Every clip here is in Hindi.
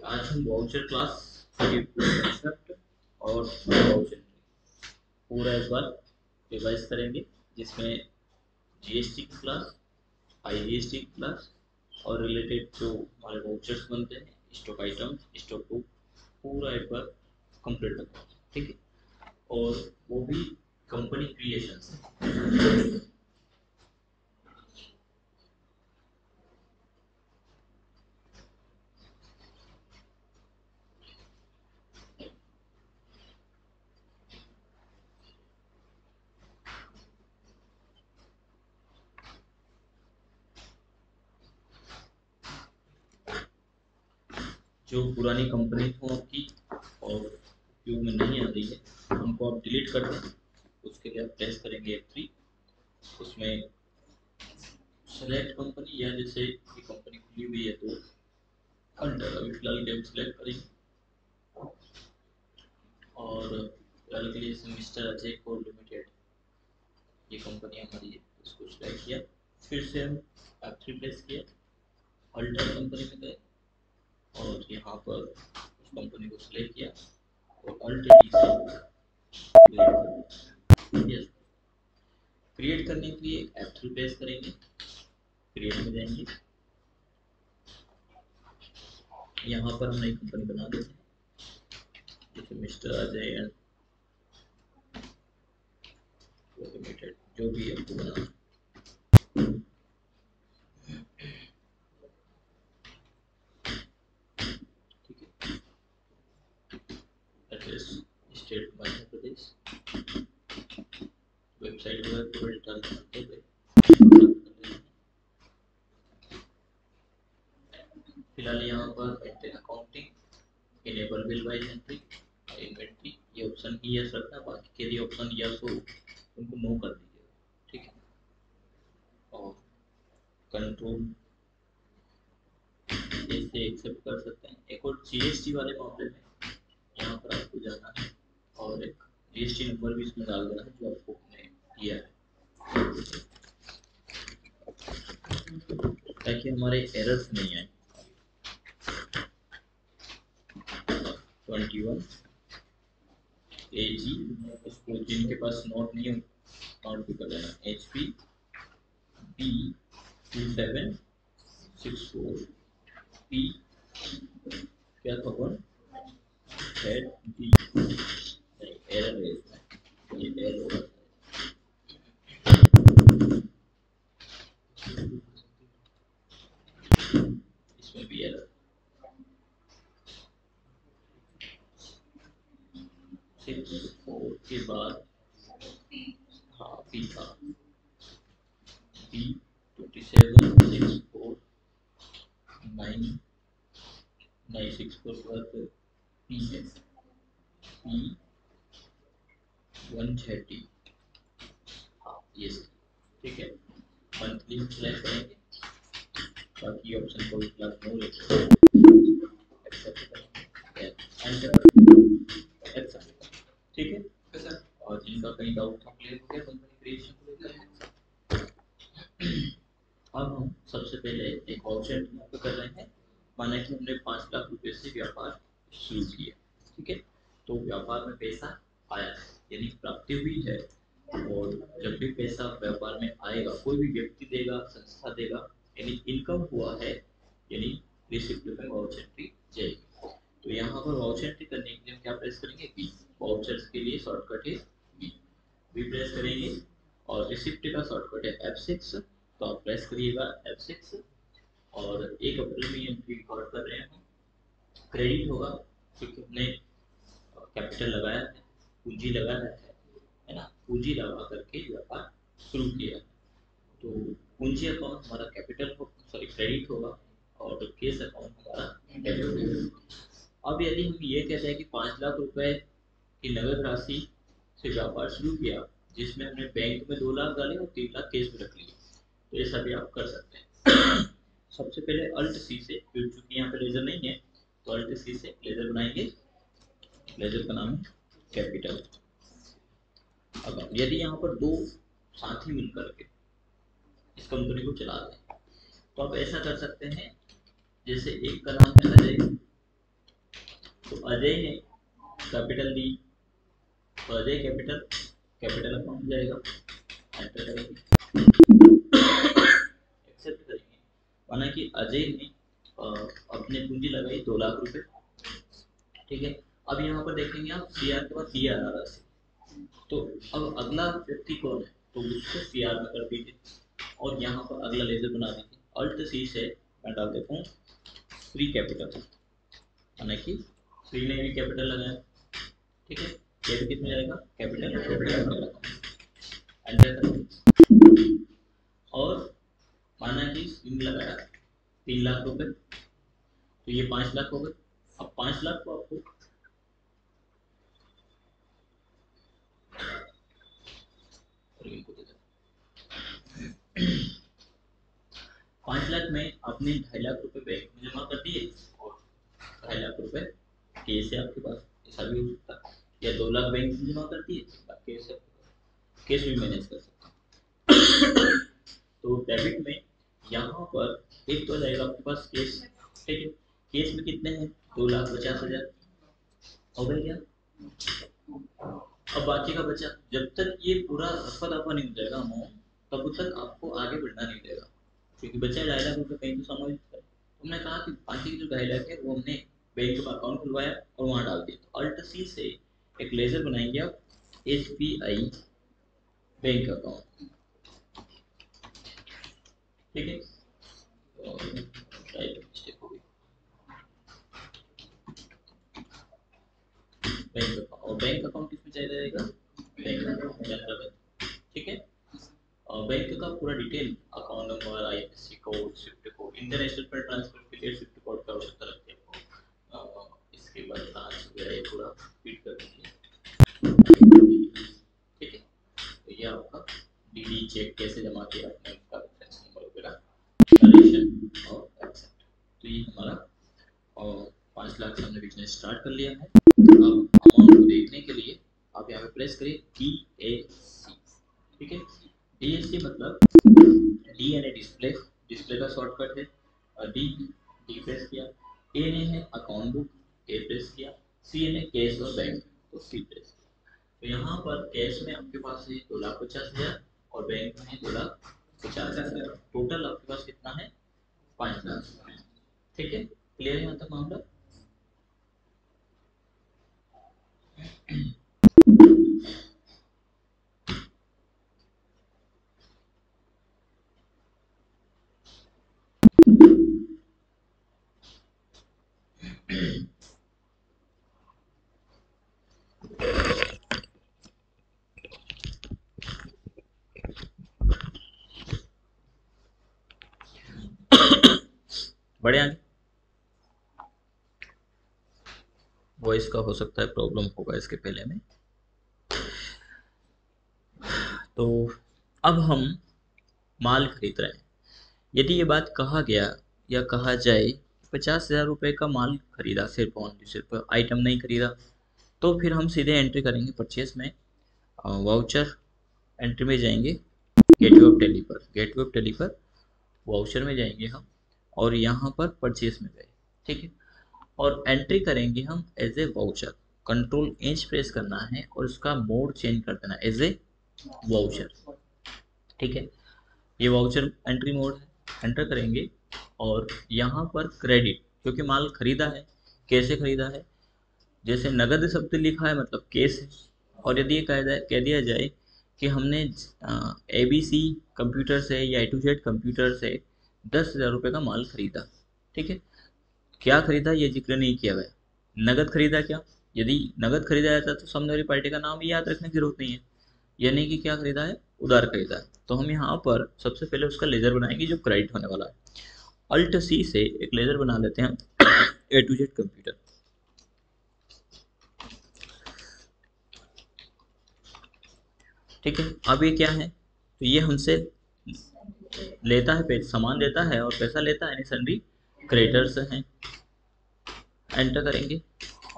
आज हम वाउचर क्लास के कंसेप्ट और वाउचर पूरा एक बार रिवाइज करेंगे, जिसमें जीएसटी की क्लास, आईजीएसटी की क्लास और रिलेटेड जो हमारे वाउचर्स बनते हैं, स्टॉक आइटम्स, स्टॉक बुक, पूरा एक बार कंप्लीट करते हैं। ठीक है, और वो भी कंपनी क्रिएशन से। जो पुरानी कंपनी थी आपकी और उपयोग में नहीं आ रही है, उनको आप डिलीट कर दें। उसके लिए आप प्रेस करेंगे F3। उसमें सेलेक्ट कंपनी, या जैसे ये कंपनी खुली हुई है तो अंडर अभी फिलहाल के सेलेक्ट करेंगे और फिलहाल के लिए मिस्टर अजय कोल लिमिटेड ये कंपनी हमारी है, इसको सिलेक्ट किया। फिर से हम F3 प्रेस किया, अल्टर कंपनी में गए और यहाँ पर उस कंपनी को सिलेक्ट किया और अल्टर से क्रिएट करने के लिए F3 प्रेस करेंगे, क्रिएट में जाएंगे। यहाँ पर हम नई कंपनी बना देते हैं, जैसे मिस्टर अजय लिमिटेड, जो भी आपको बना। ठीक है, address state Madhya Pradesh, website पर रिटर्न करते हुए फिलहाल यहाँ पर maintain accounting, enable bill wise entry, inventory, ये ऑप्शन ही यस रखना, बाकी के लिए ऑप्शन यस हो उनको नो कर दीजिएगा। ठीक है, और कंट्रोल ऐसे एक्सेप्ट कर सकते हैं। एक और जीएसटी वाले मामले में यहाँ पर आपको जाना है और एक जीएसटी नंबर भी इसमें डाल देना है जो आपको हमने दिया है, ताकि हमारे एरर्स नहीं आए। 21 AG, इसको जिनके पास नोट नहीं हो नोट भी कर लेना। HP B 2764 P क्या था वन हेड B, एरर है इसमें, ये एरर होगा। इसमें भी एरर 64 के बाद हाँ P था B 2764 964 के बाद P है P 130। हाँ ये ठीक है, मंथली सिलेक्ट करेंगे, बाकी ऑप्शन को फिलहाल नो रखेंगे, एक्सेप्ट करेंगे, एंटर। ठीक है सर, और जिनका कहीं डाउट था क्लियर हो गया कंपनी क्रिएशन को लेकर। अब हम सबसे पहले एक वाउचर कर रहे हैं। माना कि हमने 5 लाख रुपए से व्यापार शुरू किया। ठीक है, तो व्यापार में पैसा आया है, यानी प्राप्ति हुई है, और जब भी पैसा व्यापार में आएगा, कोई भी व्यक्ति देगा, संस्था देगा, यानी इनकम हुआ है, यानी रिसिप्ट में वाउचर एंट्री जाएगी। तो यहाँ पर वाउचर एंट्री करने के लिए हम क्या प्रेस करेंगे? बी। वाउचर्स के लिए शॉर्टकट है बी प्रेस करेंगे, और रिसिप्ट का शॉर्टकट है F6, तो आप प्रेस करिएगा F6। और 1 अप्रैल में एंट्री रिकॉर्ड कर रहे हैं, क्रेडिट होगा क्योंकि हमने कैपिटल लगाया है, पूंजी लगाया है ना, पूंजी लगा करके व्यापार शुरू किया है। तो पूंजी अकाउंट हमारा कैपिटल क्रेडिट होगा और केस अकाउंट हमारा डेबिट। अब यदि हम ये कहते हैं कि 5 लाख रुपए की नगद राशि से व्यापार शुरू किया, जिसमें हमने बैंक में 2 लाख डाले और 3 लाख केस में रख लिए, तो ये सभी आप कर सकते हैं। सबसे पहले अल्ट सी से, क्योंकि यहाँ पे लेजर नहीं है, तो अल्ट सी से लेजर बनाएंगे। लेजर का नाम है कैपिटल। अब यदि यहाँ पर 2 साथी मिलकर के इस कंपनी को चला रहे हैं, तो आप ऐसा कर सकते हैं, जैसे एक का नाम है अजय तो अजय ने कैपिटल दी, तो अजय कैपिटल अकाउंट जाएगा, एंटर करेंगे, एक्सेप्ट करेंगे। माना कि अजय ने अपने पूंजी लगाई 2 लाख रुपए, ठीक है। अब यहाँ पर देखेंगे आप सीआर के बाद सीआर आ रहा है, तो अब अगला व्यक्ति कौन है, तो उसको सीआर में कर दीजिए और यहाँ पर अगला लेजर बना दीजिए। अल्ट सी से मैं डाल देता हूँ फ्री कैपिटल, माना कि फ्री ने भी कैपिटल लगाया, ठीक है। ये भी कितना जाएगा, कैपिटल एंटर करेंगे। और माना कि स्विंग लगाया 3 लाख रुपए, तो ये 5 लाख हो गए। अब 5 लाख को आपको 5 लाख में आपने 2.5 लाख रुपए बैंक में जमा कर दिए और 2.5 लाख रुपए कैश है आपके पास, ऐसा भी हो सकता है, या 2 लाख बैंक में जमा कर दिए, कैश भी मैनेज कर सकता। तो डेबिट में यहाँ पर एक तो जाएगा आपके पास कैश, ठीक है। कैश में कितने हैं, 2,50,000 हो गए क्या। अब बाकी का बचा, जब तक ये पूरा रफा दफा नहीं हो जाएगा अमाउंट, तब तक आपको आगे बढ़ना नहीं देगा, क्योंकि बचा 2.5 लाख रुपये कहीं तो समझ सकता है। हमने कहा कि बाकी की जो 2.5 लाख है वो हमने बैंक में अकाउंट खुलवाया और वहाँ डाल दिया। तो अल्ट सी से एक लेजर बनाएंगे आप, SBI बैंक अकाउंट, ठीक है। बैंक अकाउंट, और बैंक अकाउंट किसमें चाहिए रहेगा, बैंक अकाउंट जनरल बैंक, ठीक है। बैंक का पूरा detail, account number, IFSC code, Swift code, international fund transfer के लिए स्विफ्ट कोड का आवश्यकता लगती है आपको। इसके बाद ब्रांच वगैरह ये पूरा फीड कर दीजिए, ठीक है। तो ये आपका DD चेक कैसे जमा किया आपने, उसका रेफरेंस नंबर वगैरह, कलेक्शन और एक्सेप्ट। तो ये हमारा 5 लाख से हमने बिजनेस स्टार्ट कर लिया है। अब अमाउंट को देखने के लिए आप यहाँ पे प्रेस करिए DAC, ठीक है। DAC मतलब D यानी डिस्प्ले, डिस्प्ले का शॉर्टकट है, D प्रेस किया, A ने है अकाउंट बुक, A प्रेस किया, C ने कैश और बैंक, तो C प्रेस किया। तो यहाँ पर कैश में आपके पास है 2,50,000 और बैंक में है 2,50,000, टोटल आपके पास कितना है, 5 लाख, ठीक है। क्लियर है यहाँ तक मामला। बढ़िया, वॉइस का हो सकता है प्रॉब्लम होगा इसके पहले में। तो अब हम माल खरीद रहे हैं। यदि ये बात कहा गया या कहा जाए 50,000 रुपये का माल खरीदा, सिर्फ ऑनली सिर्फ आइटम नहीं खरीदा, तो फिर हम सीधे एंट्री करेंगे परचेस में, वाउचर एंट्री में जाएंगे, गेटवे ऑफ टेलीपर वाउचर में जाएंगे हम, और यहाँ पर परचेस में गए, ठीक है। और एंट्री करेंगे हम as a voucher, control H press करना है और उसका मोड चेंज कर देना एज ए वाउचर, ठीक है। ये वाउचर एंट्री मोड है, एंटर करेंगे और यहाँ पर क्रेडिट, क्योंकि माल खरीदा है, कैसे खरीदा है, जैसे नगद शब्द लिखा है मतलब कैश है। और यदि ये कह दिया जाए कि हमने ABC कंप्यूटर से या A to Z कंप्यूटर से 10,000 रुपये का माल खरीदा, ठीक है। क्या खरीदा ये जिक्र नहीं किया गया, नगद खरीदा क्या, यदि नगद खरीदा जाता तो सामने वाली पार्टी का नाम ही याद रखने की जरूरत नहीं है, यानी कि क्या खरीदा है, उधार खरीदा है। तो हम यहाँ पर सबसे पहले उसका लेजर बनाएंगे जो क्रेडिट होने वाला है। अल्ट C से एक लेजर बना लेते हैं A to Z कंप्यूटर, ठीक है। अब ये क्या है, तो ये हमसे लेता है, सामान देता है और पैसा लेता है, यानी सन्ड्री क्रेडिटर्स हैं। एंटर करेंगे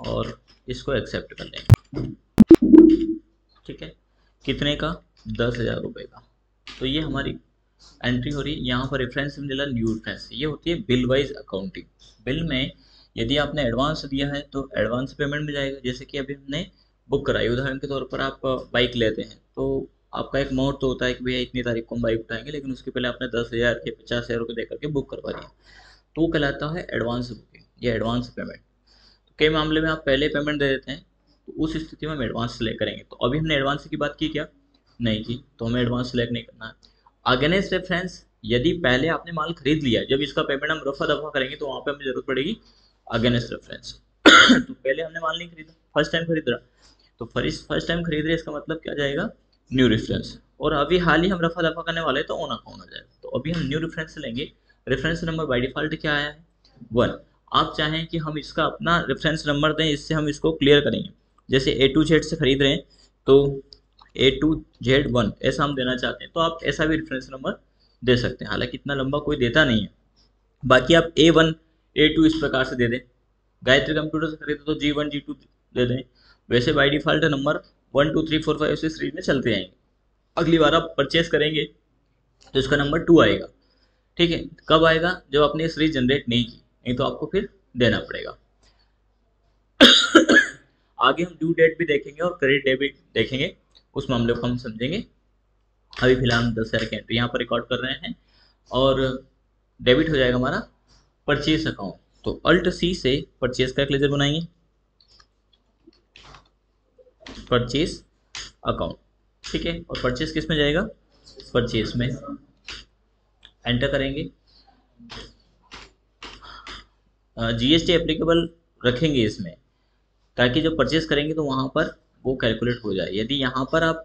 और इसको एक्सेप्ट कर लेंगे, ठीक है। कितने का, 10,000 रुपये का। तो ये हमारी एंट्री हो रही है। यहाँ पर रेफरेंस मिला न्यू रेफरेंस, ये होती है बिल वाइज अकाउंटिंग। बिल में यदि आपने एडवांस दिया है तो एडवांस पेमेंट में जाएगा। जैसे कि अभी हमने बुक कराई, उदाहरण के तौर पर आप बाइक लेते हैं तो आपका एक मोड तो होता है कि भैया इतनी तारीख को हम बाइक उठाएंगे, लेकिन उसके पहले आपने 10,000 या 50,000 रुपये दे करके बुक करवा दिया, तो वो कहलाता है एडवांस बुकिंग या एडवांस पेमेंट। तो कई मामले में आप पहले पेमेंट दे देते हैं, तो उस स्थिति में हम एडवांस सेलेक्ट करेंगे। तो अभी हमने एडवांस की बात की क्या? नहीं की, तो हमें एडवांस सेलेक्ट नहीं करना है। अगेंस्ट रेफरेंस, यदि पहले आपने माल खरीद लिया, जब इसका पेमेंट हम रफा दफा करेंगे तो वहाँ पे हमें जरूरत पड़ेगी अगेंस्ट रेफरेंस। तो पहले हमने माल नहीं खरीदा, फर्स्ट टाइम खरीद रहा, तो फर्स्ट टाइम खरीद रहे, इसका मतलब क्या जाएगा? New reference. और अभी हाल ही हम रफा दफा करने वाले तो ऑन अकाउंट आ जाएगा। तो अभी हम न्यू रेफरेंस लेंगे। रेफरेंस नंबर बाय डिफॉल्ट क्या आया है? 1। आप चाहें कि हम इसका अपना रेफरेंस नंबर दें, इससे हम इसको क्लियर करेंगे। जैसे A to Z से खरीद रहे हैं तो A2Z1 ऐसा हम देना चाहते हैं, तो आप ऐसा भी रेफरेंस नंबर दे सकते हैं। हालांकि इतना लंबा कोई देता नहीं है। बाकी आप A1 A2 इस प्रकार से दे दें। गायत्री कंप्यूटर से खरीदे तो G1 G2 दे दें। वैसे बाय डिफॉल्ट नंबर 1 2 3 4 5 6 सीरीज में चलते आएंगे। अगली बार आप परचेस करेंगे तो इसका नंबर 2 आएगा। ठीक है, कब आएगा? जब आपने सीरीज जनरेट नहीं की, नहीं तो आपको फिर देना पड़ेगा। आगे हम ड्यू डेट भी देखेंगे और क्रेडिट डेबिट देखेंगे, उस मामले को हम समझेंगे। अभी फिलहाल हम 10,000 की एंट्री यहाँ पर रिकॉर्ड कर रहे हैं और डेबिट हो जाएगा हमारा परचेस अकाउंट। तो अल्ट सी से परचेस का एक लेजर बनाएंगे, परचेस अकाउंट। ठीक है, और परचेस किस में जाएगा? परचेस में। एंटर करेंगे। जीएसटी एप्लीकेबल रखेंगे इसमें, ताकि जब परचेस करेंगे तो वहाँ पर वो कैलकुलेट हो जाए। यदि यहाँ पर आप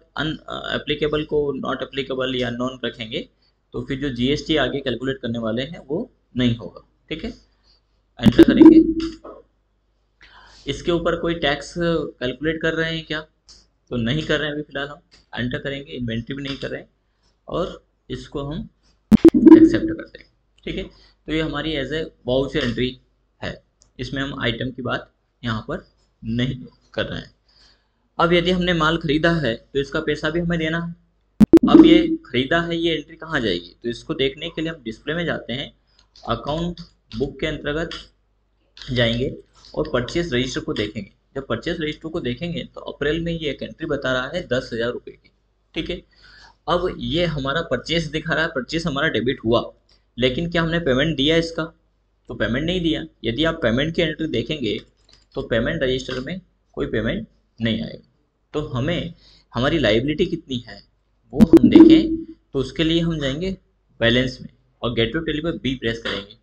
एप्लीकेबल को नॉट एप्लीकेबल या नॉन रखेंगे तो फिर जो जीएसटी आगे कैलकुलेट करने वाले हैं वो नहीं होगा। ठीक है, एंटर करेंगे। इसके ऊपर कोई टैक्स कैलकुलेट कर रहे हैं क्या? तो नहीं कर रहे हैं अभी फिलहाल हम। एंटर करेंगे, इन्वेंट्री भी नहीं कर रहे हैं और इसको हम एक्सेप्ट करते हैं। ठीक है, तो ये हमारी एज ए वाउचर एंट्री है, इसमें हम आइटम की बात यहाँ पर नहीं कर रहे हैं। अब यदि हमने माल खरीदा है तो इसका पैसा भी हमें देना है। अब ये खरीदा है, ये एंट्री कहाँ जाएगी? तो इसको देखने के लिए हम डिस्प्ले में जाते हैं, अकाउंट बुक के अंतर्गत जाएंगे और परचेस रजिस्टर को देखेंगे। जब परचेस रजिस्टर को देखेंगे तो अप्रैल में ये एक एंट्री बता रहा है 10,000 रुपये की। ठीक है, अब ये हमारा परचेस दिखा रहा है, परचेस हमारा डेबिट हुआ, लेकिन क्या हमने पेमेंट दिया इसका? तो पेमेंट नहीं दिया। यदि आप पेमेंट की एंट्री देखेंगे तो पेमेंट रजिस्टर में कोई पेमेंट नहीं आएगा। तो हमें हमारी लाइबिलिटी कितनी है वो हम देखें, तो उसके लिए हम जाएंगे बैलेंस में और गेट टू टेली पर बी प्रेस करेंगे।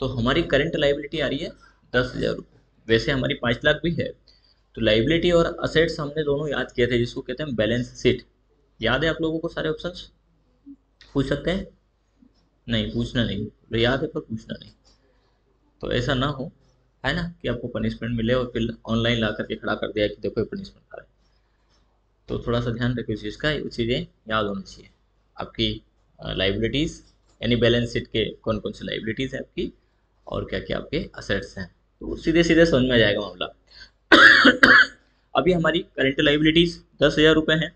तो हमारी करंट लाइबिलिटी आ रही है 10,000 रुपये। वैसे हमारी 5 लाख भी है। तो लाइबिलिटी और असेट्स हमने दोनों याद किए थे, जिसको कहते हैं बैलेंस शीट। याद है आप लोगों को सारे ऑप्शंस? पूछ सकते हैं? नहीं, पूछना नहीं, याद है पर पूछना नहीं। तो ऐसा ना हो, है ना, कि आपको पनिशमेंट मिले और फिर ऑनलाइन ला करके खड़ा कर दिया कि देखो ये पनिशमेंट खा रहे। तो थोड़ा सा ध्यान रखिए उस चीज़ का, वो चीज़ें याद होनी चाहिए। आपकी लाइबिलिटीज़ यानी बैलेंस शीट के कौन कौन सी लाइबिलिटीज़ है आपकी और क्या क्या आपके असेट्स हैं, तो सीधे सीधे समझ में आ जाएगा मामला। अभी हमारी करंट लाइबिलिटीज़ 10,000 रुपये हैं।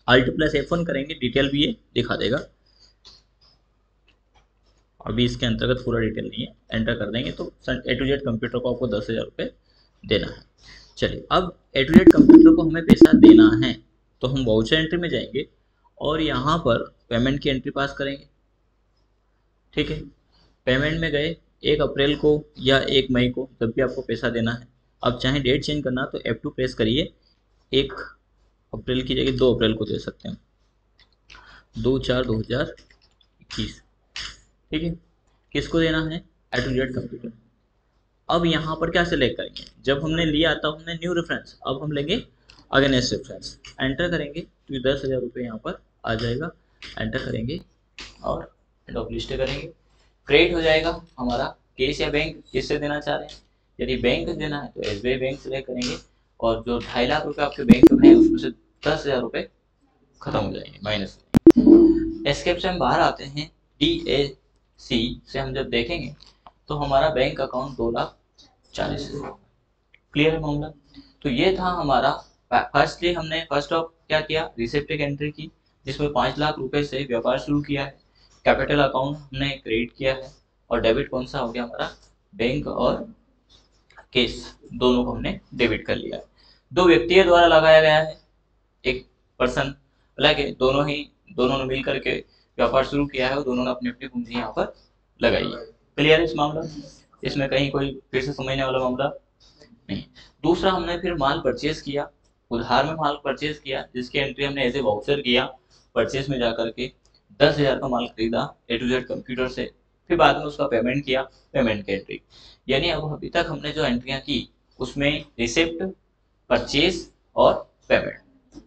अल्ट प्लस F1 करेंगे, डिटेल भी ये दिखा देगा। अभी इसके अंतर्गत पूरा डिटेल नहीं है, एंटर कर देंगे तो A to Z कंप्यूटर को आपको 10,000 रुपये देना है। चलिए, अब A to Z कंप्यूटर को हमें पैसा देना है तो हम वाउचर एंट्री में जाएंगे और यहाँ पर पेमेंट की एंट्री पास करेंगे। ठीक है, पेमेंट में गए 1 अप्रैल को या 1 मई को, जब भी आपको पैसा देना है। अब चाहे डेट चेंज करना तो F2 प्रेस करिए, 1 अप्रैल की जगह 2 अप्रैल को दे सकते हैं, 2/4/2021। ठीक है, किसको देना है? A to Z computer. अब यहाँ पर क्या सेलेक्ट करेंगे? जब हमने लिया था हमने न्यू रेफरेंस, अब हम लेंगे अगेंस्ट रेफरेंस। एंटर करेंगे तो ये 10,000 रुपये यहाँ पर आ जाएगा। एंटर करेंगे और एंड ऑफ लिस्ट करेंगे, क्रेडिट हो जाएगा हमारा। कैश या बैंक किससे देना चाह रहे हैं? यदि बैंक देना है तो SBI बैंक सेलेक्ट करेंगे और जो 2.5 लाख रुपये आपके बैंक में है उसमें से 10,000 रुपये खत्म हो जाएंगे, माइनस। एस्केप से हम बाहर आते हैं, DAC से हम जब देखेंगे तो हमारा बैंक अकाउंट 2,40,000। क्लियर है मामला? तो ये था हमारा फर्स्टली हमने फर्स्ट ऑफ क्या किया, रिसेप्ट एंट्री की, जिसमें 5 लाख रुपए से व्यापार शुरू किया है। कैपिटल अकाउंट हमने क्रेडिट किया है और डेबिट कौन सा हो गया हमारा? बैंक और केस, दोनों को हमने डेबिट कर लिया है। दो व्यक्तियों द्वारा लगाया गया है, एक पर्सन लगे, दोनों ने मिल करके व्यापार शुरू किया है और दोनों ने अपनी अपनी पूंजी यहाँ पर लगाई है। क्लियर है इस मामला, इसमें कहीं कोई फिर से समझने वाला मामला नहीं। दूसरा, हमने फिर माल परचेज किया, उधार में माल परचेज किया, जिसकी एंट्री हमने एज ए वाउचर किया, परचेज में जाकर के 10,000 का माल खरीदा A to Z कंप्यूटर से, फिर बाद में उसका पेमेंट किया, पेमेंट की एंट्री। यानी अब अभी तक हमने जो एंट्रियां की उसमें रिसिप्ट, परचेज और पेमेंट।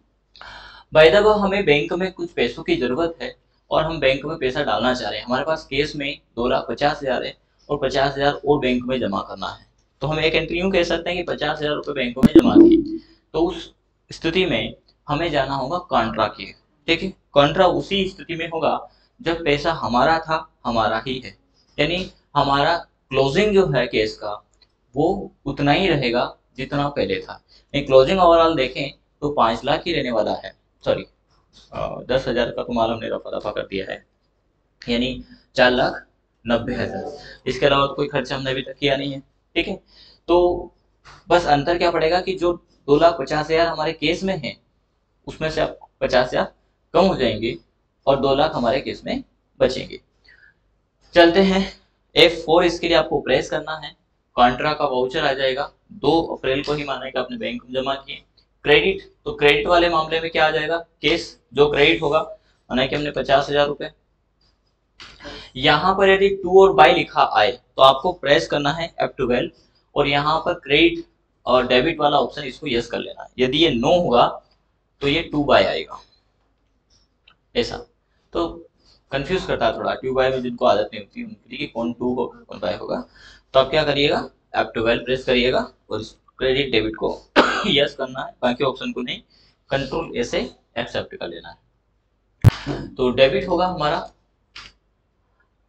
बाय द वे हमें बैंक में कुछ पैसों की जरूरत है और हम बैंक में पैसा डालना चाह रहे हैं, हमारे पास केस में 2,50,000 है और 50,000 और बैंक में जमा करना है। तो हम एक एंट्री यूं कह सकते हैं कि 50,000 रुपये बैंकों में जमा किए। तो उस स्थिति में हमें जाना होगा कॉन्ट्रा के, ठीक है। कॉन्ट्रा उसी स्थिति में होगा जब पैसा हमारा था, हमारा ही है, यानी हमारा क्लोजिंग जो है केस का वो उतना ही रहेगा जितना पहले था। क्लोजिंग ओवरऑल देखें तो 5 लाख ही रहने वाला है, सॉरी 10,000 का तो माल हमने रफा दफा कर दिया है, यानी 4,90,000। इसके अलावा कोई खर्चा हमने अभी तक किया नहीं है, ठीक है। तो बस अंतर क्या पड़ेगा कि जो 2,50,000 हमारे केस में है उसमें से आप 50,000 कम हो जाएंगे और 2 लाख हमारे केस में बचेंगे। चलते हैं F4, इसके लिए आपको प्रेस करना है, कॉन्ट्रा का वाउचर आ जाएगा, 2 अप्रैल को ही माना कि आपने बैंक में जमा किए। क्रेडिट, तो क्रेडिट वाले मामले में क्या आ जाएगा, केस जो क्रेडिट होगा, माना कि हमने 50,000 रुपए, यहाँ पर यदि टू और बाय लिखा आए तो आपको प्रेस करना है F12 और यहाँ पर क्रेडिट और डेबिट वाला ऑप्शन इसको यस कर लेना है। यदि ये नो होगा तो ये टू बाय आएगा, ऐसा तो कंफ्यूज करता है थोड़ा, टू बाय में जिनको आदत नहीं होती उनके लिए कौन टू हो कौन बाय होगा। तो आप क्या करिएगा, F12 प्रेस करिएगा और क्रेडिट डेबिट को यस करना है, बाकी ऑप्शन को नहीं, कंट्रोल ए से एक्सेप्ट कर लेना है। तो डेबिट होगा हमारा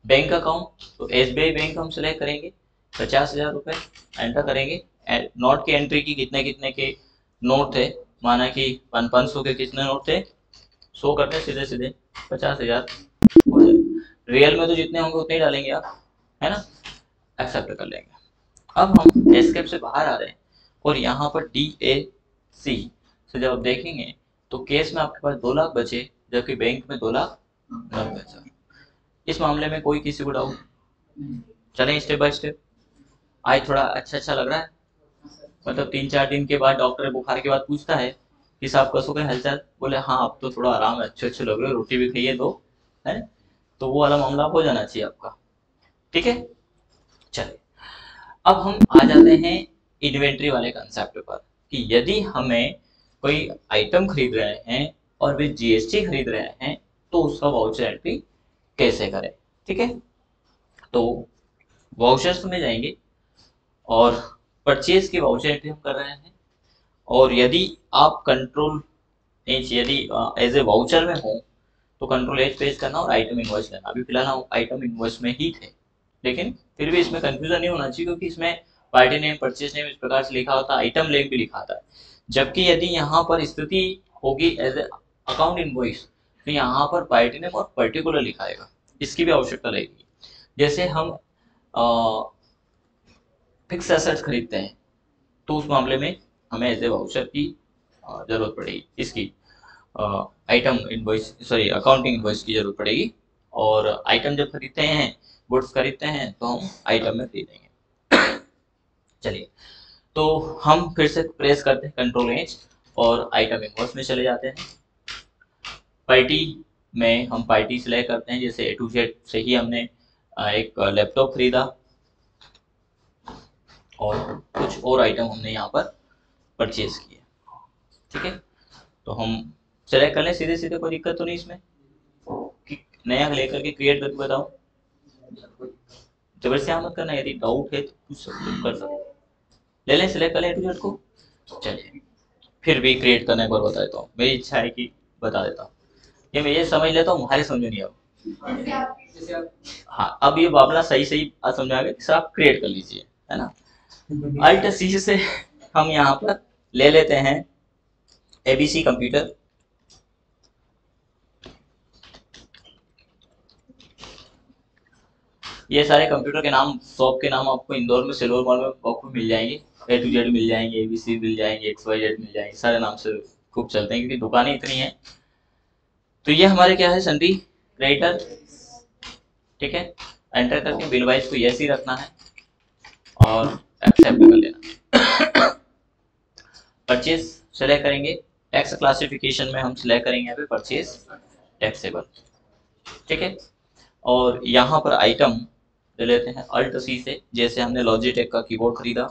बैंक अकाउंट, तो SBI बैंक हम सिलेक्ट करेंगे, 50,000 रुपए एंटर करेंगे। नोट की एंट्री की कितने कितने के नोट थे, माना कि 500 के कितने नोट थे, 100 करते सीधे सीधे 50,000 हो जाए। रियल में तो जितने होंगे उतने ही डालेंगे आप, है ना, एक्सेप्ट कर लेंगे। अब हम एस्केप से बाहर आ रहे हैं और यहाँ पर DAC से जब आप देखेंगे तो केस में आपके पास 2 लाख बचे जबकि बैंक में 2,90,000। इस मामले में कोई किसी को डाउट, चलें स्टेप बाय स्टेप। आज थोड़ा अच्छा लग रहा है, मतलब 3-4 दिन के बाद डॉक्टर बुखार के बाद पूछता है कि साहब कसो के हालचाल, बोले हाँ अब तो थोड़ा आराम है, अच्छे लग रहे हो, रोटी भी खाइए दो, है, तो वो वाला मामला हो जाना चाहिए आपका, ठीक है। चलिए अब हम आ जाते हैं इन्वेंट्री वाले कंसेप्ट पर कि यदि हमें कोई आइटम खरीद रहे हैं और वे GST खरीद रहे हैं तो उसका वाउचर एंट्री कैसे करें, ठीक है। तो वाउचर्स में जाएंगे और परचेज की वाउचर एंट्री हम कर रहे हैं, और यदि आप कंट्रोल एच यदि एज ए वाउचर में हो तो कंट्रोल एच पेज करना और आइटम इनवॉइस लेना। अभी फिलहाल हम आइटम इनवॉइस में ही थे, लेकिन फिर भी इसमें कंफ्यूजन नहीं होना चाहिए क्योंकि इसमें पार्टी नेम, परचेज नेम इस प्रकार से लिखा होता है, आइटम नेम भी लिखा होता है। जबकि यदि यहाँ पर स्थिति होगी एज ए अकाउंट इनवॉइस तो यहाँ पर पार्टी नेम और पर्टिकुलर लिखाएगा, इसकी भी आवश्यकता रहेगी। जैसे हम फिक्स एसेट्स खरीदते हैं तो उस मामले में हमें एज ए वाउचर की जरूरत पड़ेगी, इसकी item invoice sorry accounting invoice की जरूरत पड़ेगी। और आइटम जब खरीदते हैं, गुड्स खरीदते हैं तो हम आइटम में खरीदेंगे। चलिए तो हम फिर से प्रेस करते हैं कंट्रोल एच और आइटम इनवॉइस में चले जाते हैं। पार्टी में हम पार्टी सिलेक्ट करते हैं, जैसे A to Z से ही हमने एक लैपटॉप खरीदा और कुछ और आइटम हमने यहाँ पर परचेज किए, ठीक है। तो हम सेलेक्ट कर लें सीधे सीधे, कोई दिक्कत तो नहीं इसमें, नया लेकर के क्रिएट करके बताओ, जबरदस्ती मत करना, यदि डाउट है तो पूछ सकते कर सकते, ले लें सिलेक्ट कर लें A to Z को। चलिए फिर भी क्रिएट करने पर बता देता हूँ, मेरी इच्छा है कि बता देता हूँ, ये मैं ये समझ लेता हूँ, हमारे समझ में नहीं आओ। हाँ अब ये मामला सही समझ आ गया कि आप क्रिएट कर लीजिए, है ना। अल्ट C से हम यहाँ पर ले लेते हैं ABC कंप्यूटर, ये सारे कंप्यूटर के नाम, शॉप के नाम आपको इंदौर में सिल्वर मॉल में आपको मिल जाएंगे। A to Z मिल जाएंगे, ABC मिल जाएंगे, XYZ मिल जाएंगे, सारे नाम से खूब चलते हैं क्योंकि दुकानें इतनी हैं। तो ये हमारे क्या है, सन्डी क्रेडिटर। ठीक है, एंटर करके बिल वाइज को यस ही रखना है और एक्सेप्ट कर लेना। परचेज सेलेक्ट करेंगे, टैक्स क्लासिफिकेशन में हम सिलेक्ट करेंगे यहाँ पे परचेज टैक्सेबल। ठीक है, और यहाँ पर आइटम ले लेते हैं अल्ट सी से, जैसे हमने लॉजिटेक का कीबोर्ड खरीदा।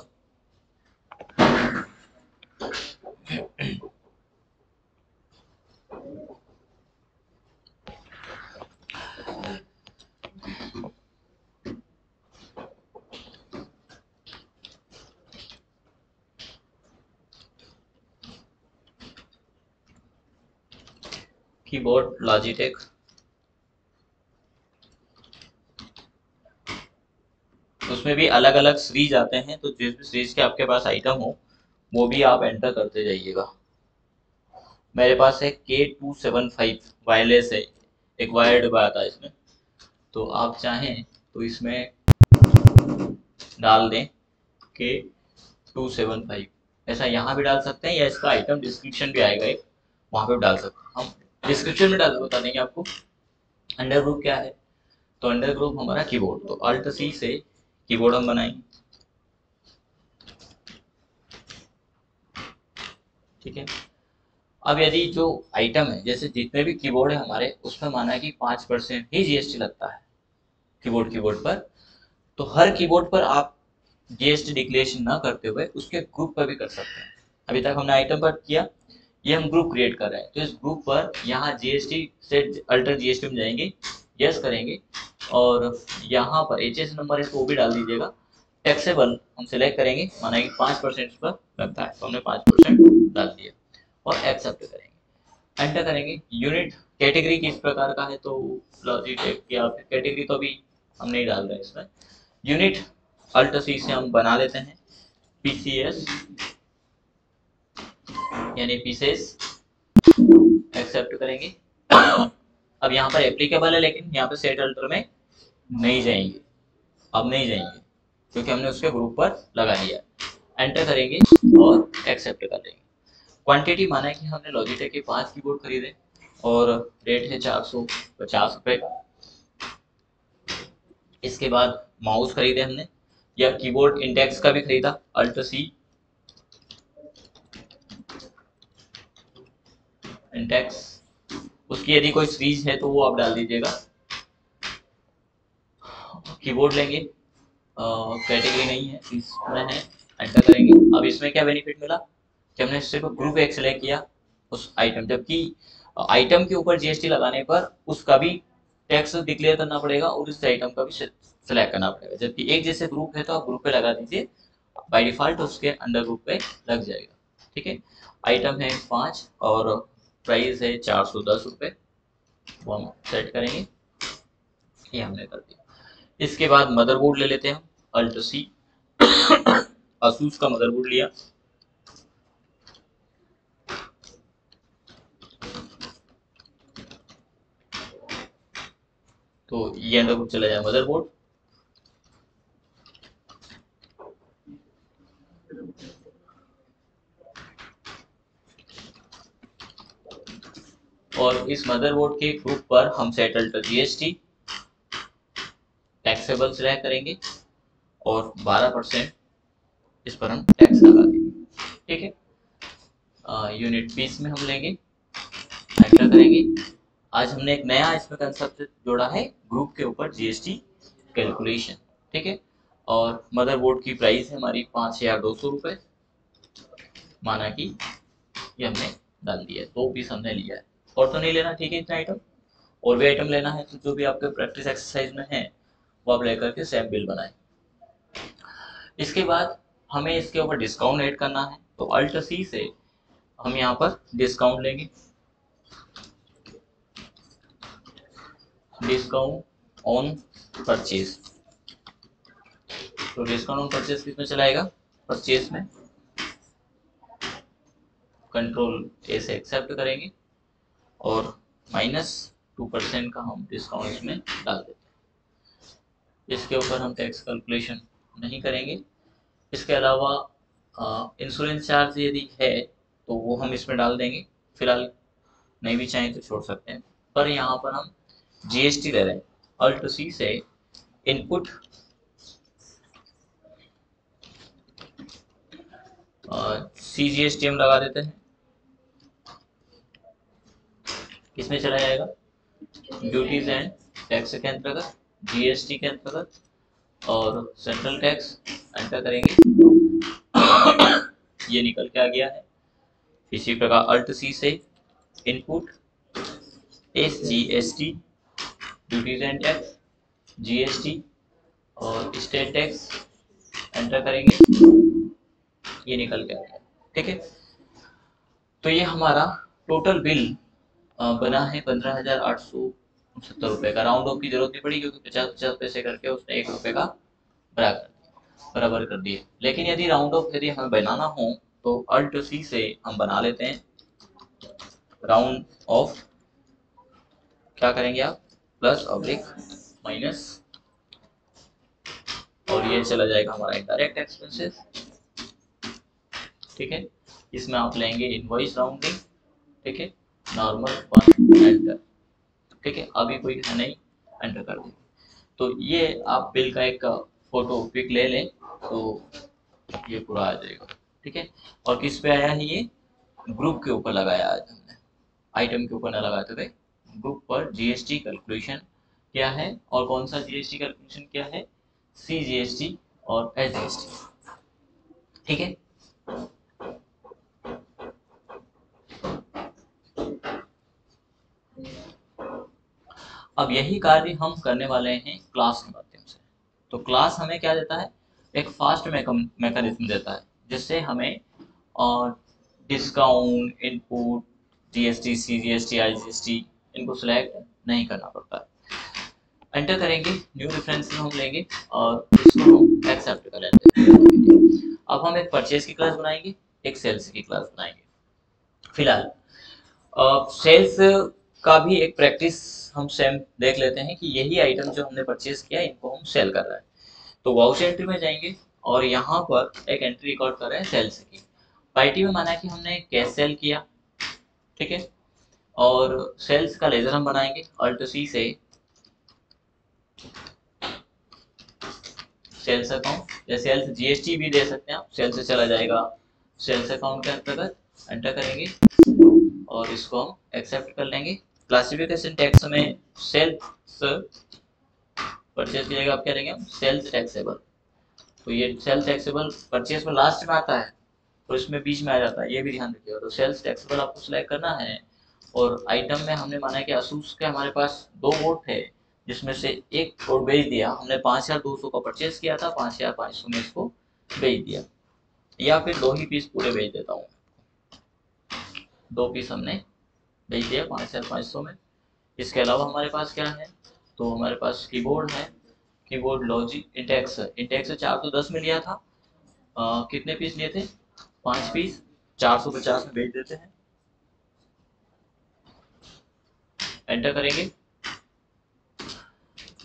कीबोर्ड लॉजिटेक, उसमें भी अलग अलग सीरीज आते हैं, तो जिस भी सीरीज के आपके पास आइटम हो वो भी आप एंटर करते जाइएगा। मेरे पास है K275 वायरलेस है, एक वायर्ड डिब्बा आता है इसमें, तो आप चाहें तो इसमें डाल दें K275, ऐसा यहाँ भी डाल सकते हैं या इसका आइटम डिस्क्रिप्शन भी आएगा एक, वहाँ पे डाल सकते हैं। हम डिस्क्रिप्शन में डाल बता देंगे आपको। अंडर ग्रुप क्या है, तो अंडर ग्रुप हमारा कीबोर्ड, तो अल्ट सी से कीबोर्ड हम बनाएंगे। ठीक है, अब यदि जो आइटम है, जैसे जितने भी कीबोर्ड है हमारे, उसमें माना कि 5% ही जीएसटी लगता है कीबोर्ड पर, तो हर कीबोर्ड पर आप जीएसटी डिक्लेरेशन ना करते हुए उसके ग्रुप पर भी कर सकते हैं। अभी तक हमने आइटम पर किया, ये हम ग्रुप क्रिएट कर रहे हैं, तो इस ग्रुप पर यहाँ जीएसटी से अल्टर जीएसटी में जाएंगे, यस करेंगे, और यहाँ पर एचएस नंबर है तो वो भी डाल दीजिएगा। टैक्सेबल हम सिलेक्ट करेंगे, माना कि 5% पर लगता है, तो हमने 5% डाल दिया और एक्सेप्ट करेंगे, एंटर करेंगे। यूनिट कैटेगरी किस प्रकार का है, तो लॉजिटेक या फिर कैटेगरी तो अभी हम नहीं डाल रहे इसमें। यूनिट अल्ट सी से हम बना लेते हैं पीसीएस, यानी पीसेस, एक्सेप्ट करेंगे। अब यहाँ पर एप्लीकेबल है, लेकिन यहाँ पे सेट अल्टर में नहीं जाएंगे, अब नहीं जाएंगे क्योंकि हमने उसके ग्रुप पर लगा दिया। एंटर करेंगे और एक्सेप्ट कर देंगे। क्वांटिटी माना है कि हमने लॉजिटेक के 5 कीबोर्ड खरीदे और रेट है 450 रुपए का। इसके बाद माउस खरीदे हमने, या कीबोर्ड इंडेक्स का भी खरीदा, अल्ट सी इंडेक्स, उसकी यदि कोई सीरीज है तो वो आप डाल दीजिएगा। कीबोर्ड लेंगे, कैटेगरी नहीं है, इसमें है, एंटर करेंगे। अब इसमें क्या बेनिफिट मिला कि हमने सिर्फ ग्रुप एक सेलेक्ट किया उस आइटम, जबकि आइटम के ऊपर जीएसटी लगाने पर उसका भी टैक्स डिक्लेयर करना पड़ेगा और उस आइटम का भी सेलेक्ट करना पड़ेगा, जबकि एक जैसे ग्रुप है तो आप ग्रुप पे लगा दीजिए, बाय डिफॉल्ट उसके अंडर ग्रुप पे लग जाएगा। ठीक है, आइटम है 5 और प्राइस है 410 रुपये, वो हम सेट करेंगे, ये हमने कर दिया। इसके बाद मदरबोर्ड ले लेते हैं हम, अल्ट सी, असूस का मदरबोर्ड लिया, तो ये अंडर ग्रुप चला जाए मदरबोर्ड। और इस मदरबोर्ड के ग्रुप पर हम set alter GST taxable select करेंगे और 12% इस पर हम टैक्स लगा देंगे। ठीक है, यूनिट पीस में हम लेंगे, एंटर करेंगे। आज हमने एक नया इसमें कंसेप्ट जोड़ा है, ग्रुप के ऊपर जीएसटी कैलकुलेशन। ठीक है, और मदरबोर्ड की प्राइस है हमारी 5200 रुपये, माना कि ये हमने डाल दिया, 2 पीस हमने लिया है, और तो नहीं लेना। ठीक है, इतना आइटम, और भी आइटम लेना है तो जो भी आपके प्रैक्टिस एक्सरसाइज में है वो आप लेकर के सेम बिल बनाएं। इसके बाद हमें इसके ऊपर डिस्काउंट ऐड करना है, तो अल्ट सी से हम यहाँ पर डिस्काउंट लेंगे, डिस्काउंट ऑन परचेज, तो डिस्काउंट ऑन परचेज किसमें चलाएगा, परचेज में, कंट्रोल ए से एक्सेप्ट करेंगे और -2% का हम डिस्काउंट इसमें डाल देते हैं। इसके ऊपर हम टैक्स कैलकुलेशन नहीं करेंगे। इसके अलावा इंश्योरेंस चार्ज यदि है तो वो हम इसमें डाल देंगे, फिलहाल नहीं भी चाहें तो छोड़ सकते हैं। पर यहाँ पर हम जीएसटी ले रहे हैं, अल्ट सी से इनपुट CGST हम लगा देते हैं। किसमें चला जाएगा? ड्यूटीज एंड टैक्स के अंतर्गत, जीएसटी के अंतर्गत और सेंट्रल टैक्स एंटर करेंगे। ये निकल के आ गया है। इसी प्रकार अल्ट सी से input SGST, duties and tax, GST और स्टेट टैक्स एंटर करेंगे, ये निकल के आ गया। ठीक है, तो ये हमारा टोटल बिल बना है 15,869 रुपए का। राउंड ऑफ की जरूरत नहीं पड़ी क्योंकि 50-50 पैसे करके उसने 1 रुपए का बराबर कर दिए। लेकिन यदि राउंड ऑफ यदि हमें बनाना हो तो अल्ट सी से हम बना लेते हैं राउंड ऑफ। क्या करेंगे आप? प्लस ऑब्लिक माइनस, और ये चला जाएगा हमारा इनडायरेक्ट एक्सपेंसेस। ठीक है, इसमें आप लेंगे इनवॉइस राउंडिंग। ठीक है, नॉर्मल 1 एंटर। ठीक है, अभी कोई है नहीं, एंटर कर देंगे। तो ये आप बिल का एक फोटो पिक ले लें तो ये पूरा आ जाएगा। ठीक है, और किस पे आया है? ये ग्रुप के ऊपर लगाया आज हमने, आइटम के ऊपर ना लगाते थे। ग्रुप पर जीएसटी कैलकुलेशन क्या है और कौन सा जीएसटी कैलकुलेशन क्या है? CGST और SGST। ठीक है, अब यही कार्य हम करने वाले हैं क्लास के माध्यम से। तो क्लास हमें क्या देता है? एक फास्ट मैकेनिज्म देता है जिससे हमें discount, input, GST, CGST, IGST इनको सिलेक्ट नहीं करना पड़ता है। एंटर करेंगे, न्यू रेफरेंस में हम लेंगे और इसको हम एक्सेप्ट कर लेते हैं। अब हम एक परचेज की क्लास बनाएंगे, एक सेल्स की क्लास बनाएंगे। फिलहाल सेल्स का भी एक प्रैक्टिस हम सेम देख लेते हैं कि यही आइटम जो हमने परचेज किया इनको हम सेल कर रहे हैं। तो वाउचर एंट्री में जाएंगे और यहाँ पर एक एंट्री रिकॉर्ड कर रहे हैं सेल्स की। पार्टी में माना कि हमने कैश सेल किया। ठीक है, और सेल्स का लेजर हम बनाएंगे अल्ट सी से सेल्स अकाउंट, या सेल्स जीएसटी भी दे सकते हैं आप, सेल्स से चला जाएगा सेल्स अकाउंट के अंतर्गत। एंटर करेंगे और इसको हम एक्सेप्ट कर लेंगे। क्लासिफिकेशन टैक्स में सेल्स परचेज की जगह आप क्या लेंगे? Sales taxable. तो ये सेल्स टैक्सेबल परचेज में लास्ट में आता है तो इसमें बीच में आ जाता है, ये भी ध्यान रखिएगा। तो सेल्स टैक्सेबल आपको सिलेक्ट करना है। और आइटम में हमने माना कि असूस के हमारे पास 2 वोट है जिसमें से एक वोट बेच दिया हमने। 5,200 का परचेज किया था, 5,500 में इसको बेच दिया, या फिर 2 ही पीस पूरे बेच देता हूँ। 2 पीस हमने बेच दिया 5,500 में। इसके अलावा हमारे पास क्या है? तो हमारे पास कीबोर्ड है, कीबोर्ड लॉजिक इंटेक्स 410 में लिया था। कितने पीस लिए थे? 5 पीस, 450 में बेच देते हैं। एंटर करेंगे,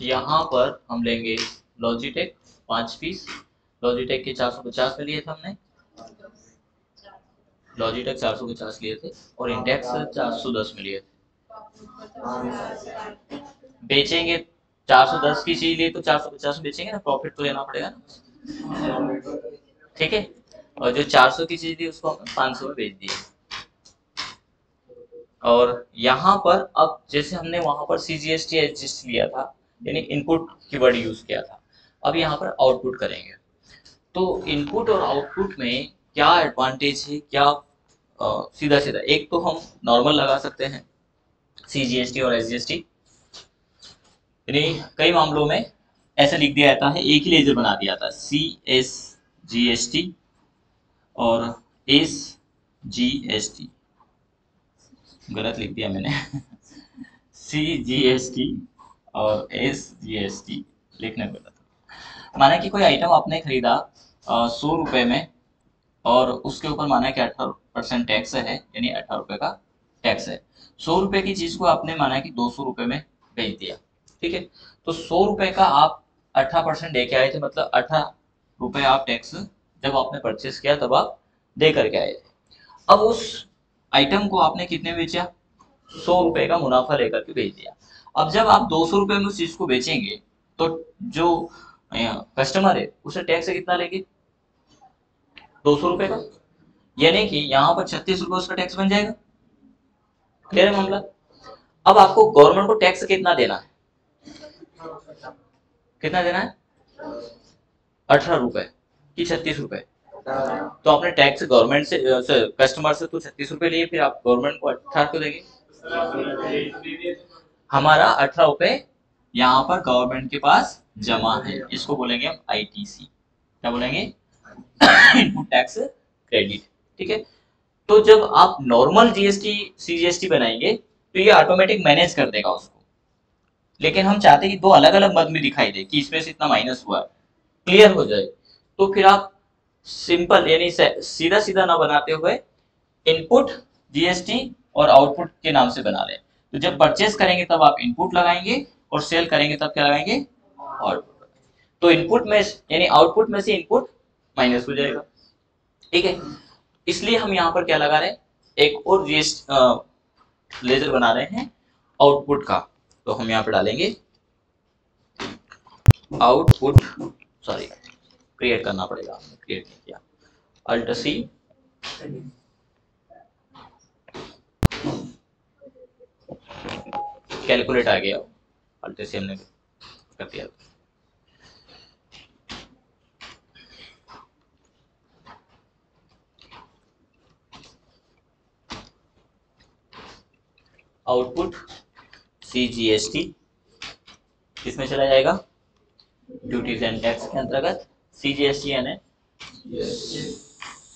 यहाँ पर हम लेंगे लॉजिटेक 5 पीस। लॉजिटेक के 450 में लिए थे हमने, लॉजिटेक 450 लिए थे और इंडेक्स 410 में लिए थे। बेचेंगे 410 की चीज लिए तो 450 में बेचेंगे ना, प्रॉफिट तो लेना पड़ेगा ना। ठीक है, और जो 400 की चीज थी उसको हमने 500 में बेच दिया। और यहाँ पर अब जैसे हमने वहां पर CGST एडजस्ट लिया था, यानी इनपुट कीवर्ड यूज किया था, अब यहाँ पर आउटपुट करेंगे। तो इनपुट और आउटपुट में क्या एडवांटेज है, क्या सीधा सीधा एक तो हम नॉर्मल लगा सकते हैं CGST और SGST, यानी कई मामलों में ऐसा लिख दिया जाता है, एक ही लेजर बना दिया था CSGST और SGST, गलत लिख दिया मैंने CGST और SGST लिखने को था। माना कि कोई आइटम आपने खरीदा 100 रुपए में और उसके ऊपर माना कि 18% टैक्स है, यानी 18 रुपए का टैक्स है। 100 रुपए की चीज को आपने माना कि 200 रुपए में बेच दिया। ठीक है, तो 100 रुपए का आप 18% दे के आए थे, मतलब 18 रुपए आप टैक्स जब आपने परचेस किया तब आप दे करके आए थे। अब उस आइटम को आपने कितने बेचा, 100 रुपए का मुनाफा लेकर के बेच दिया। अब जब आप 200 रुपए में उस चीज को बेचेंगे तो जो कस्टमर है उसे टैक्स कितना लेगी, 200 रुपए का, यानी कि यहाँ पर 36 रुपए उसका टैक्स बन जाएगा। क्लियर है मामला। अब आपको गवर्नमेंट को टैक्स कितना देना है, कितना देना है, 18 रुपए कि 36 रुपए। तो आपने टैक्स गवर्नमेंट से कस्टमर से तो 36 रुपए लिए, फिर आप गवर्नमेंट को 18 क्यों देंगे। हमारा 18 रुपए यहाँ पर गवर्नमेंट के पास जमा है, इसको बोलेंगे हम आईटीसी। क्या बोलेंगे, इनपुट टैक्स क्रेडिट। ठीक है। तो जब आप नॉर्मल जीएसटी सीजीएसटी बनाएंगे तो ये ऑटोमेटिक मैनेज कर देगा उसको, लेकिन हम चाहते हैं कि दो अलग अलग मद में दिखाई दे कि इसमें से इतना माइनस हुआ है, क्लियर हो जाए। तो फिर आप सिंपल यानी सीधा सीधा ना बनाते हुए इनपुट जीएसटी और आउटपुट के नाम से बना लें। तो जब परचेस करेंगे तब आप इनपुट लगाएंगे और सेल करेंगे तब क्या लगाएंगे, आउटपुट। तो इनपुट में यानी आउटपुट में से इनपुट माइनस हो जाएगा। ठीक है। इसलिए हम यहाँ पर क्या लगा रहे हैं, एक और जीएसटी लेजर बना रहे हैं आउटपुट का। तो हम यहाँ पर डालेंगे आउटपुट, सॉरी क्रिएट करना पड़ेगा, हमने क्रिएट नहीं किया, अल्ट सी, कैलकुलेट आ गया, अल्ट सी हमने कर दिया। आउटपुट सीजीएसटी किसमें चला जाएगा, ड्यूटीज एंड टैक्स के अंतर्गत। सीजीएसटी यानी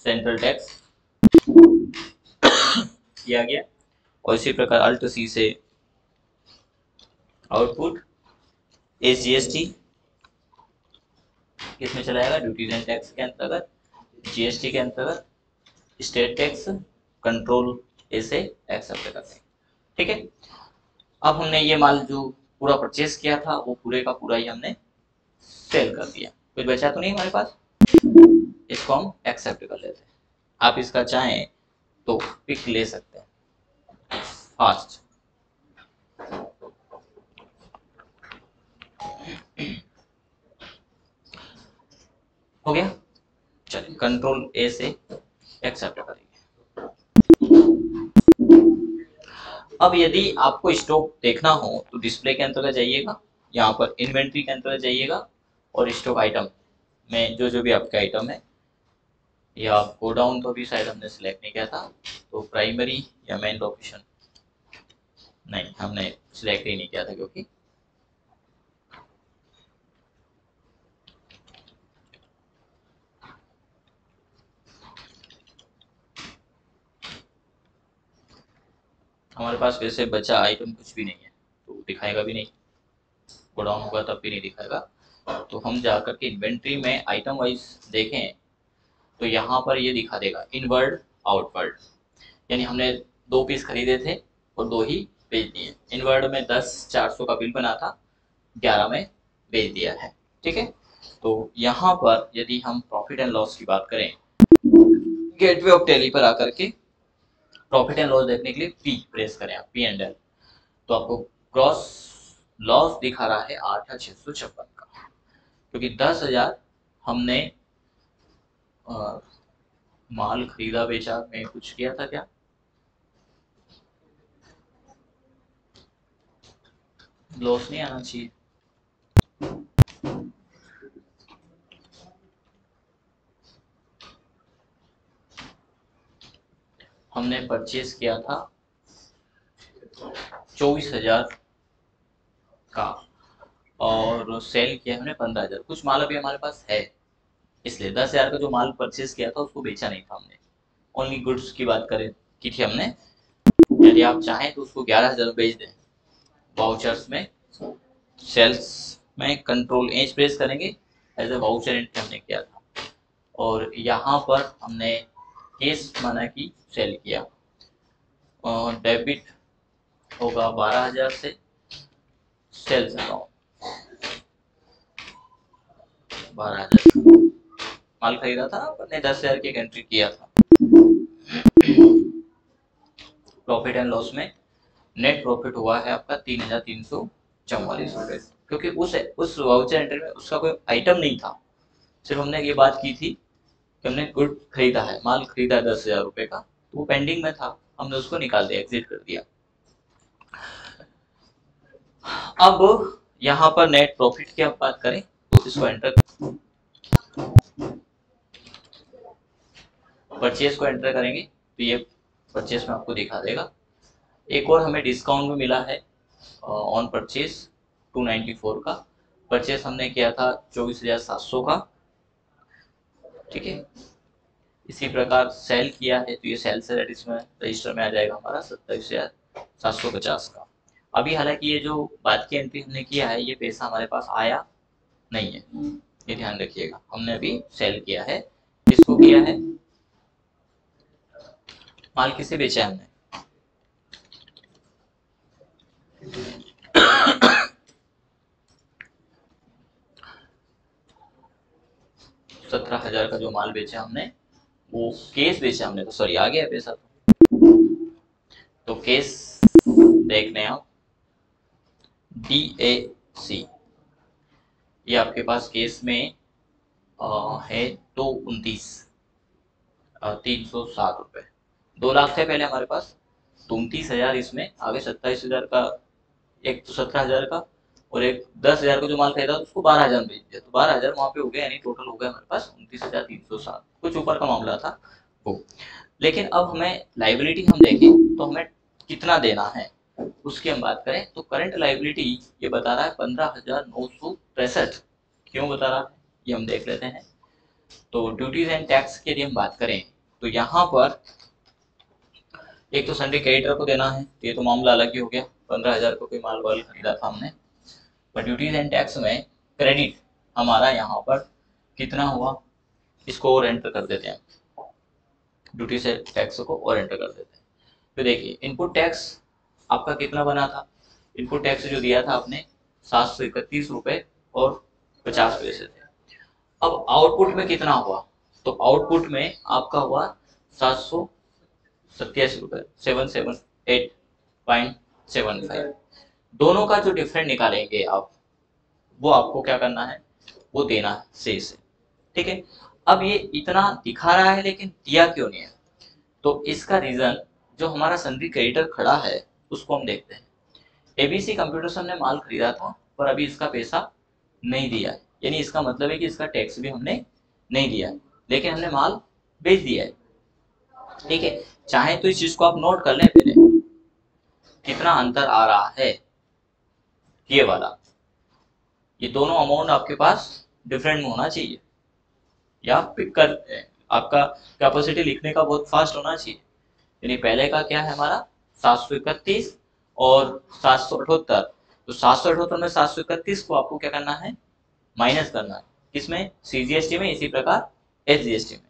सेंट्रल टैक्स किया गया। और इसी प्रकार अल्ट सी से आउटपुट एसजीएसटी किसमें चला जाएगा, ड्यूटीज एंड टैक्स के अंतर्गत, जीएसटी के अंतर्गत, स्टेट टैक्स, कंट्रोल ए से एक्सेप्ट करते हैं। ठीक है। अब हमने ये माल जो पूरा परचेस किया था वो पूरे का पूरा ही हमने सेल कर दिया, कुछ बचा तो नहीं हमारे पास, इसको हम एक्सेप्ट कर लेते हैं। आप इसका चाहें तो पिक ले सकते हैं फास्ट। हो गया, चलिए कंट्रोल ए से एक्सेप्ट करेंगे। अब यदि आपको स्टॉक देखना हो तो डिस्प्ले के अंतर्गत जाइएगा, यहाँ पर इन्वेंट्री के अंतर्गत जाइएगा और स्टॉक आइटम में जो भी आपके आइटम है, या गोडाउन तो भी शायद हमने सिलेक्ट नहीं किया था, तो प्राइमरी या मेन लोकेशन नहीं हमने सिलेक्ट ही नहीं किया था, क्योंकि हमारे पास वैसे बचा आइटम कुछ भी नहीं है, तो दिखाएगा भी नहीं, गोडाउन होगा तब भी नहीं दिखाएगा। तो हम जाकर के इन्वेंट्री में आइटम वाइज देखें तो यहाँ पर ये दिखा देगा इनवर्ड आउटवर्ड, यानी हमने 2 पीस खरीदे थे और 2 ही बेच दिए। इनवर्ड में 10,400 का बिल बना था, 11 में बेच दिया है। ठीक है। तो यहाँ पर यदि हम प्रॉफिट एंड लॉस की बात करें, गेटवे ऑफ टैली पर आकर के प्रॉफिट एंड लॉस देखने के लिए पी प्रेस करें आप, पी एंड एल, तो आपको ग्रॉस लॉस दिखा रहा है 8,656 का, क्योंकि 10,000 हमने माल खरीदा बेचा में कुछ किया था क्या, लॉस नहीं आना चाहिए। हमने परचेज किया था 24,000 का और सेल किया हमने 15,000, कुछ माल अभी हमारे पास है, इसलिए 10,000 का जो माल परचेज किया था उसको बेचा नहीं था हमने, ओनली गुड्स की बात करें की थी हमने। यदि आप चाहें तो उसको 11,000 में बेच दें, वाउचर्स में सेल्स में कंट्रोल एच प्रेस करेंगे, एज ए वाउचर एंट्री हमने किया था, और यहाँ पर हमने केस माना कि सेल किया, और डेबिट होगा 12,000 से सेल्स अकाउंट, 12,000 माल खरीदा था, अपन ने 10,000 की एक एंट्री किया था। प्रॉफिट एंड लॉस में नेट प्रॉफिट हुआ है आपका 3,344 रुपए, क्योंकि उस वाउचर एंट्री में उसका कोई आइटम नहीं था, सिर्फ हमने ये बात की थी कि हमने गुड खरीदा है, माल खरीदा है 10,000 रुपए का, तो वो पेंडिंग में था, हमने उसको निकाल दिया, एग्जिट कर दिया। अब यहाँ पर नेट प्रॉफिट की आप बात करें तो इसको एंटर, परचेज को एंटर करेंगे तो ये परचेज में आपको दिखा देगा। एक और हमें डिस्काउंट भी मिला है ऑन परचेज 294 का, परचेज हमने किया था 24,700 का, ठीक है। इसी प्रकार सेल किया है तो ये सेल से इसमें रजिस्टर में आ जाएगा हमारा 27,750 का। अभी हालांकि ये जो बाद की एंट्री हमने किया है ये पैसा हमारे पास आया नहीं है, ये ध्यान रखिएगा, हमने अभी सेल किया है। किसको किया है, माल किसे बेचा है हमने, 17,000 का जो माल बेचा हमने वो केस बेचा हमने, तो सॉरी आ गया पैसा, तो केस देखने आप DAC, ये आपके पास केस में है तो 29,307 रुपए, 2 लाख थे पहले हमारे पास, तो 29,000 इसमें आगे 27,000 का, एक तो 17,000 का और एक 10,000 का जो माल खरीदा उसको 12,000 बेच दिया, तो 12,000 वहां पे हो गया, यानी टोटल हो गया हमारे पास 29,307, कुछ ऊपर का मामला था वो। लेकिन अब हमें लाइबिलिटी हम देखें तो हमें कितना देना है उसकी हम बात करें तो करंट लाइबिलिटी ये बता रहा है 15,963, क्यों बता रहा है ये हम देख लेते हैं। तो ड्यूटीज एंड टैक्स की यदि हम बात करें तो यहाँ पर एक तो सन्ड्री क्रेडिटर को देना है, ये तो मामला अलग ही हो गया, 15,000 को कोई माल वाल खरीदा था हमने, पर ड्यूटीज एंड टैक्स में क्रेडिट हमारा यहाँ पर कितना हुआ, इसको और एंटर कर देते हैं, ड्यूटी से टैक्स को और एंटर कर देते हैं। तो देखिए इनपुट टैक्स आपका कितना बना था, इनपुट टैक्स जो दिया था आपने 731 रुपए और 50 पैसे थे। अब आउटपुट में कितना हुआ, तो आउटपुट में आपका हुआ 787 रुपए 778.75, दोनों का जो डिफरेंट निकालेंगे आप, वो आपको क्या करना है, वो देना है शेष है, ठीक है। अब ये इतना दिखा रहा है लेकिन दिया क्यों नहीं है, तो इसका रीजन जो हमारा सन्ड्री क्रेडिटर खड़ा है उसको हम देखते हैं। एबीसी कंप्यूटर से हमने माल खरीदा था पर अभी इसका पैसा नहीं दिया है, यानी इसका मतलब है कि इसका टैक्स भी हमने नहीं दिया है, लेकिन हमने माल बेच दिया है, ठीक है। चाहे तो इस चीज को आप नोट कर लें पहले, कितना अंतर आ रहा है, ये वाला, ये दोनों अमाउंट आपके पास डिफरेंट में होना चाहिए, या पिक कर, आपका कैपेसिटी लिखने का बहुत फास्ट होना चाहिए, यानी पहले का क्या है हमारा 731 और 778, तो 778 में 731 को आपको क्या करना है, माइनस करना है, किसमें, CGST में, इसी प्रकार SGST में,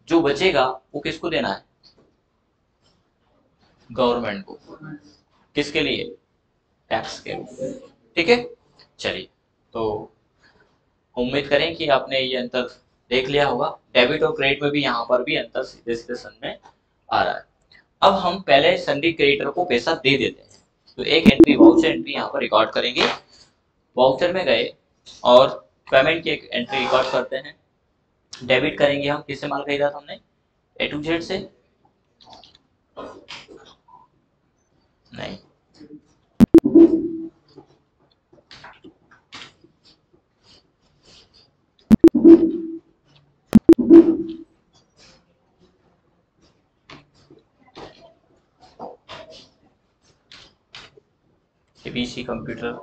जो बचेगा वो किसको देना है, गवर्नमेंट को, किसके लिए, टैक्स के रूप में, ठीक है। चलिए, तो उम्मीद करें कि आपने ये अंतर देख लिया होगा, डेबिट और क्रेडिट में भी यहाँ पर भी अंतर सीधे सीधे समझ में आ रहा है। अब हम पहले सन्ड्री क्रेडिटर को पैसा दे देते हैं, तो एक एंट्री वाउचर एंट्री यहाँ पर रिकॉर्ड करेंगे, वाउचर में गए और पेमेंट की एक एंट्री रिकॉर्ड करते हैं, डेबिट करेंगे हम, किससे माल खरीदा था हमने, A to Z से, नहीं, ABC कंप्यूटर,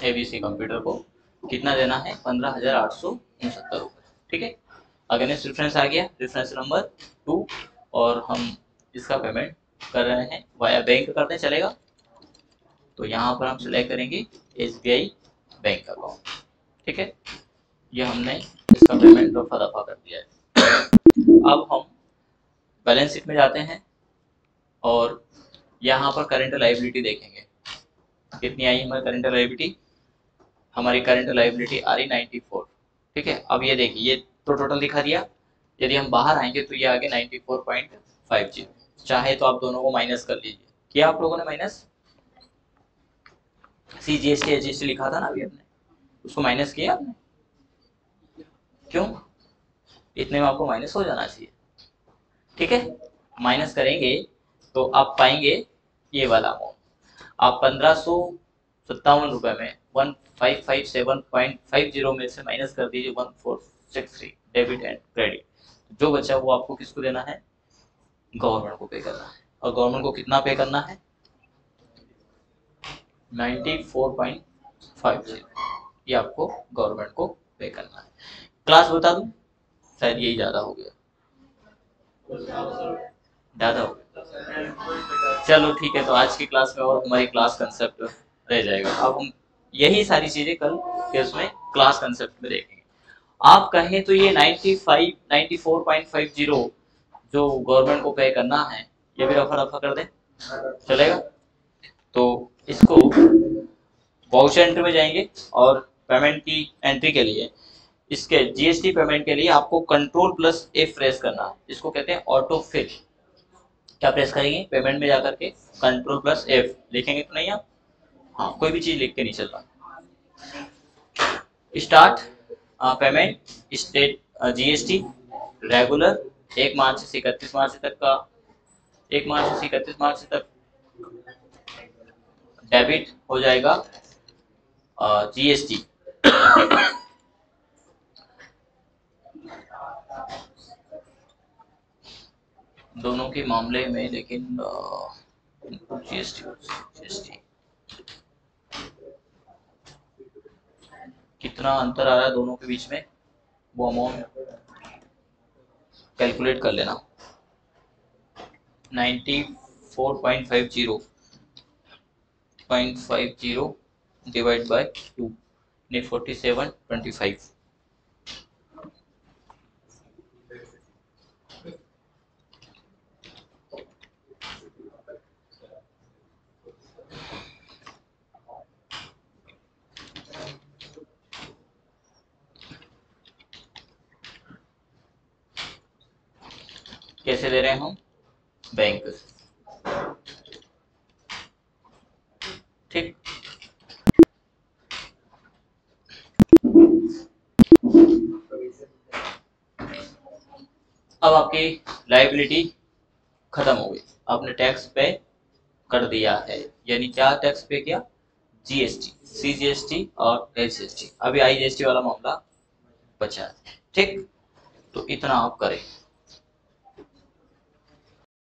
ABC कंप्यूटर को कितना देना है, 15,869 रुपए, ठीक है। अगेंस्ट रेफरेंस आ गया, रेफरेंस नंबर 2, और हम इसका पेमेंट कर रहे हैं वाया बैंक करते हैं, चलेगा। तो यहाँ पर हम सिलेक्ट करेंगे SBI बैंक अकाउंट, ठीक है, ये हमने इसका पेमेंट दफा दफा कर दिया है। अब हम बैलेंस शीट में जाते हैं और यहाँ पर करंट लायबिलिटी देखेंगे। कितनी आई हमारी करंट लायबिलिटी? हमारी करंट लायबिलिटी आ रही 94। ठीक है, अब ये देखिए, ये तो टोटल दिखा दिया। यदि हम बाहर आएंगे तो ये आगे 94.50। चाहे तो आप दोनों को माइनस कर लीजिए। किया आप लोगों ने माइनस? CGST HGST लिखा था ना अभी हमने, उसको माइनस किया आपने? क्यों? इतने में आपको माइनस हो जाना चाहिए। ठीक है, माइनस करेंगे तो आप पाएंगे ये वाला अमाउंट। आप 1557 रुपए में 1557.50 में से माइनस कर दीजिए 1463 डेबिट एंड क्रेडिट। जो बचा वो आपको किसको देना है? गवर्नमेंट को पे करना है। और गवर्नमेंट को कितना पे करना है? 94.50। ये आपको गवर्नमेंट को पे करना है। क्लास बता दूं? शायद यही ज्यादा हो गया, ज्यादा हो गया। चलो ठीक है, तो आज की क्लास में और हमारी क्लास कंसेप्ट रह जाएगा। अब हम यही सारी चीजें कल के उसमें क्लास कंसेप्ट में देखेंगे। आप कहें तो ये 94.50 जो गवर्नमेंट को पे करना है, ये भी रफा रफा कर दें, चलेगा? तो इसको वाउचर एंट्री में जाएंगे और पेमेंट की एंट्री के लिए, इसके GST पेमेंट के लिए आपको Ctrl+F प्रेस करना है। इसको कहते हैं ऑटो फिल। क्या प्रेस करेंगे? पेमेंट में जाकर के Ctrl+F लिखेंगे तो नहीं आप? हाँ, कोई भी चीज लिख के नहीं चलता। Start payment state GST regular 1 मार्च से 31 मार्च तक का, 1 मार्च से 31 मार्च तक डेबिट हो जाएगा GST। दोनों के मामले में लेकिन GST कितना अंतर आ रहा है दोनों के बीच में, वो अमाउंट कैलकुलेट कर लेना। 94.50 डिवाइड बाय 2 ने 47.25। कैसे दे रहे हैं हम? बैंक से। ठीक, अब आपकी लायबिलिटी खत्म हो गई, आपने टैक्स पे कर दिया है। यानी क्या टैक्स पे किया? GST, CGST और HGST। अभी IGST वाला मामला बचा है। ठीक, तो इतना आप करें।